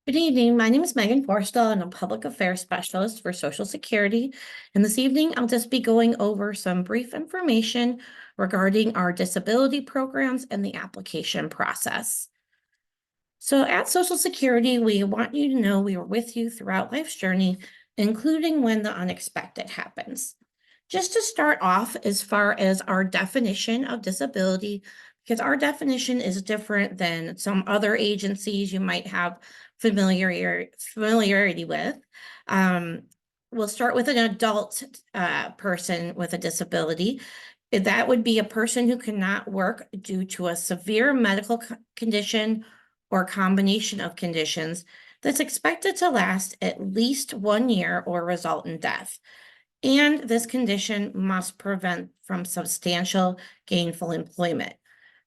Good evening. My name is Megan Forristal, and I'm a public affairs specialist for Social Security. And this evening, I'll just be going over some brief information regarding our disability programs and the application process. So at Social Security, we want you to know we are with you throughout life's journey, including when the unexpected happens. Just to start off, as far as our definition of disability, because our definition is different than some other agencies you might have familiarity with. Um, we'll start with an adult person with a disability. That would be a person who cannot work due to a severe medical condition or combination of conditions that's expected to last at least 1 year or result in death. And this condition must prevent from substantial gainful employment.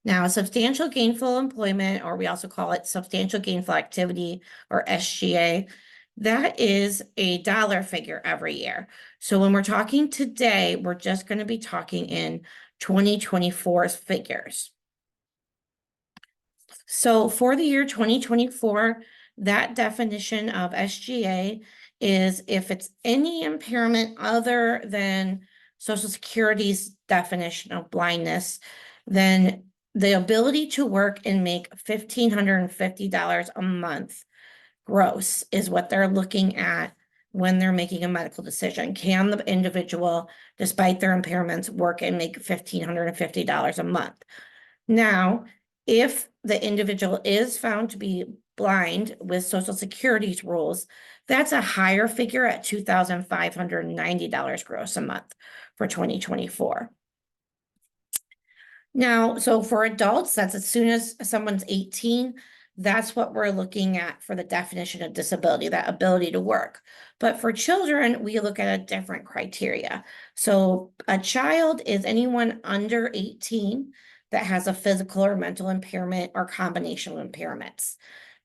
Now, substantial gainful employment, or we also call it substantial gainful activity, or SGA, that is a dollar figure every year. So when we're talking today, we're just going to be talking in 2024's figures. So for the year 2024, that definition of SGA is if it's any impairment other than Social Security's definition of blindness, then the ability to work and make $1,550 a month gross is what they're looking at when they're making a medical decision. Can the individual, despite their impairments, work and make $1,550 a month? Now, if the individual is found to be blind with Social Security's rules, that's a higher figure at $2,590 gross a month for 2024. Now, so for adults, that's as soon as someone's 18, that's what we're looking at for the definition of disability, that ability to work. But for children, we look at a different criteria. So a child is anyone under 18 that has a physical or mental impairment or combination of impairments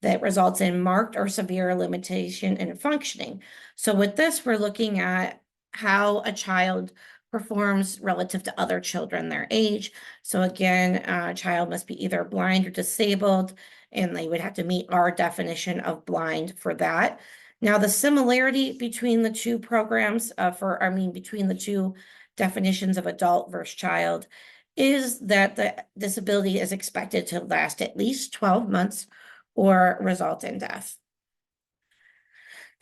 that results in marked or severe limitation in functioning. So with this, we're looking at how a child performs relative to other children their age. So again, a child must be either blind or disabled, and they would have to meet our definition of blind for that. Now, the similarity between the two programs between the two definitions of adult versus child is that the disability is expected to last at least 12 months or result in death.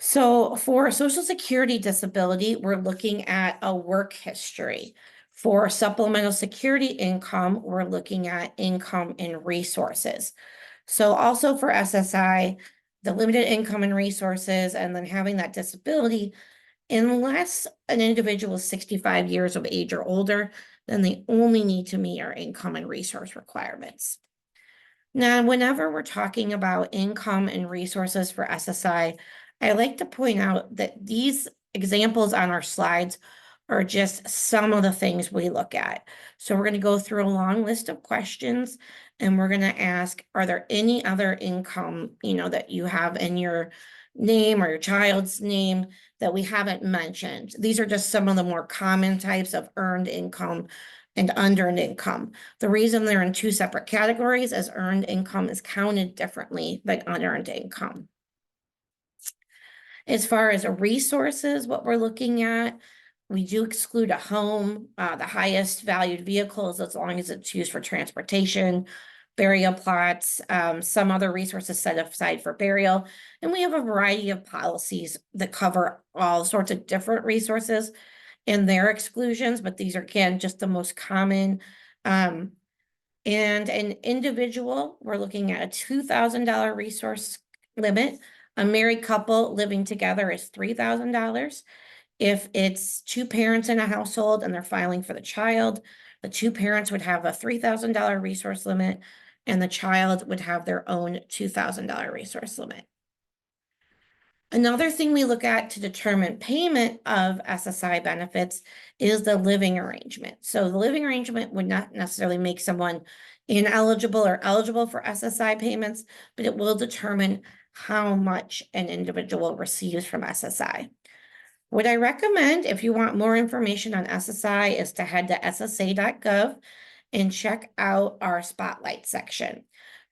So for Social Security disability, we're looking at a work history. For supplemental security income, we're looking at income and resources. So also for SSI, the limited income and resources, and then having that disability, unless an individual is 65 years of age or older, then they only need to meet our income and resource requirements. Now, whenever we're talking about income and resources for SSI, I like to point out that these examples on our slides are just some of the things we look at. So we're going to go through a long list of questions, and we're going to ask, are there any other income, that you have in your name or your child's name that we haven't mentioned? These are just some of the more common types of earned income and unearned income. The reason they're in two separate categories is earned income is counted differently than unearned income. As far as resources, what we're looking at, we do exclude a home, the highest valued vehicles, as long as it's used for transportation, burial plots, some other resources set aside for burial. And we have a variety of policies that cover all sorts of different resources in their exclusions, but these are, again, just the most common. And an individual, we're looking at a $2,000 resource limit. A married couple living together is $3,000. If it's two parents in a household and they're filing for the child, the two parents would have a $3,000 resource limit, and the child would have their own $2,000 resource limit. Another thing we look at to determine payment of SSI benefits is the living arrangement. So the living arrangement would not necessarily make someone ineligible or eligible for SSI payments, but it will determine how much an individual receives from SSI. What I recommend, if you want more information on SSI, is to head to ssa.gov and check out our spotlight section.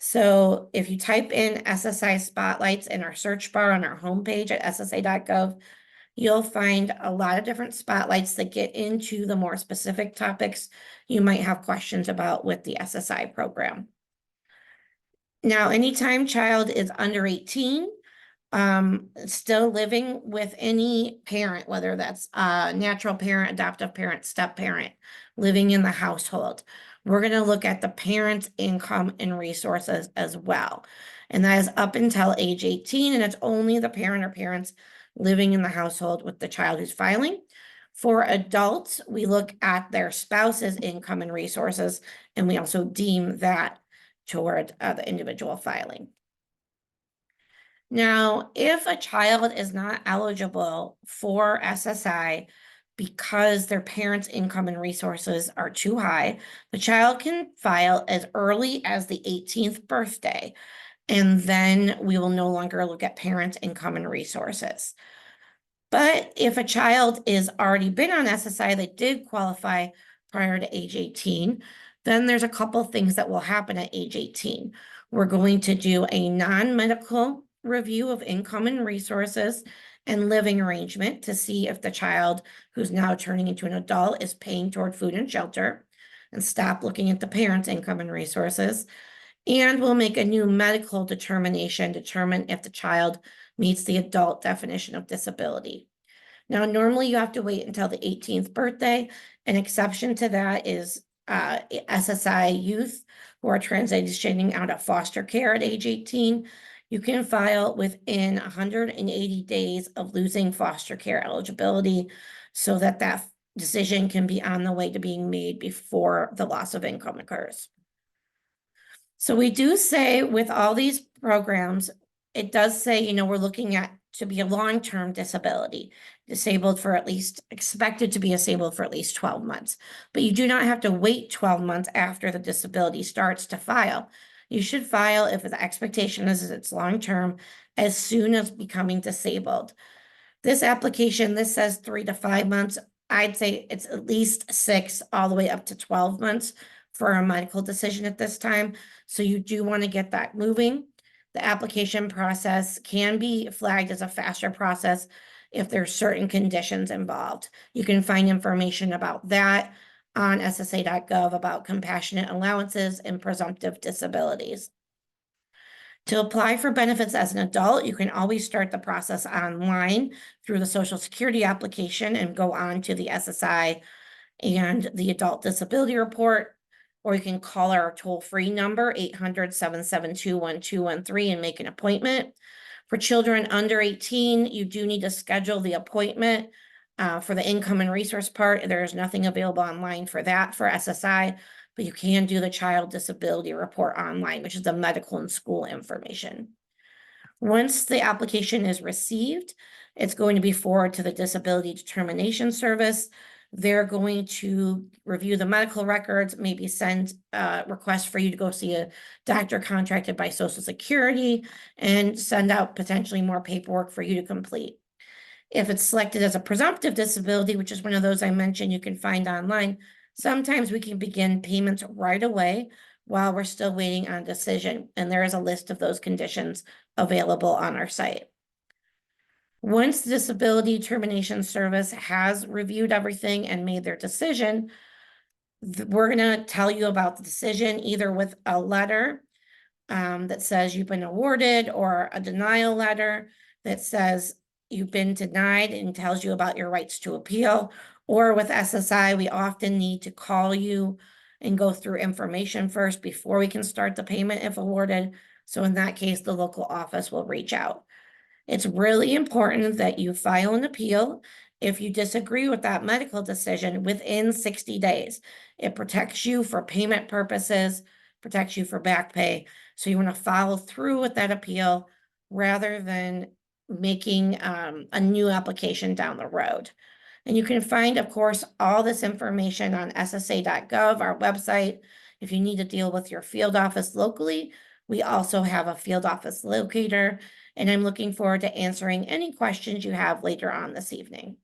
So if you type in SSI spotlights in our search bar on our homepage at ssa.gov, you'll find a lot of different spotlights that get into the more specific topics you might have questions about with the SSI program. Now, anytime child is under 18, still living with any parent, whether that's a natural parent, adoptive parent, step parent, living in the household, we're going to look at the parent's income and resources as well. And that is up until age 18, and it's only the parent or parents living in the household with the child who's filing. For adults, we look at their spouse's income and resources, and we also deem that toward the individual filing. Now, if a child is not eligible for SSI because their parents' income and resources are too high, the child can file as early as the 18th birthday, and then we will no longer look at parents' income and resources. But if a child is already been on SSI that did qualify prior to age 18, then there's a couple things that will happen at age 18. We're going to do a non-medical review of income and resources and living arrangement to see if the child who's now turning into an adult is paying toward food and shelter, and stop looking at the parents' income and resources. And we'll make a new medical determination, determine if the child meets the adult definition of disability. Now, normally you have to wait until the 18th birthday. An exception to that is SSI youth who are transitioning out of foster care at age 18. You can file within 180 days of losing foster care eligibility so that that decision can be on the way to being made before the loss of income occurs. So we do say with all these programs, it does say, we're looking at to be a long-term disability, disabled for at least, expected to be disabled for at least 12 months. But you do not have to wait 12 months after the disability starts to file. You should file if the expectation is it's long-term as soon as becoming disabled. This application, this says 3 to 5 months. I'd say it's at least 6 all the way up to 12 months for a medical decision at this time. So you do want to get that moving. The application process can be flagged as a faster process if there's certain conditions involved. You can find information about that on ssa.gov about compassionate allowances and presumptive disabilities. To apply for benefits as an adult, you can always start the process online through the Social Security application and go on to the SSI and the Adult Disability Report, or you can call our toll-free number 800-772-1213 and make an appointment. For children under 18, you do need to schedule the appointment for the income and resource part. There's nothing available online for that for SSI, but you can do the Child Disability Report online, which is the medical and school information. Once the application is received, it's going to be forwarded to the Disability Determination Service. They're going to review the medical records, maybe send a request for you to go see a doctor contracted by Social Security, and send out potentially more paperwork for you to complete. If it's selected as a presumptive disability, which is one of those I mentioned you can find online, sometimes we can begin payments right away while we're still waiting on a decision. And there is a list of those conditions available on our site. Once the Disability Determination Service has reviewed everything and made their decision, we're going to tell you about the decision either with a letter that says you've been awarded, or a denial letter that says you've been denied and tells you about your rights to appeal. Or with SSI, we often need to call you and go through information first before we can start the payment if awarded. So in that case, the local office will reach out. It's really important that you file an appeal if you disagree with that medical decision within 60 days. It protects you for payment purposes, protects you for back pay. So you want to follow through with that appeal rather than making a new application down the road. And you can find, of course, all this information on ssa.gov, our website. If you need to deal with your field office locally, we also have a field office locator, and I'm looking forward to answering any questions you have later on this evening.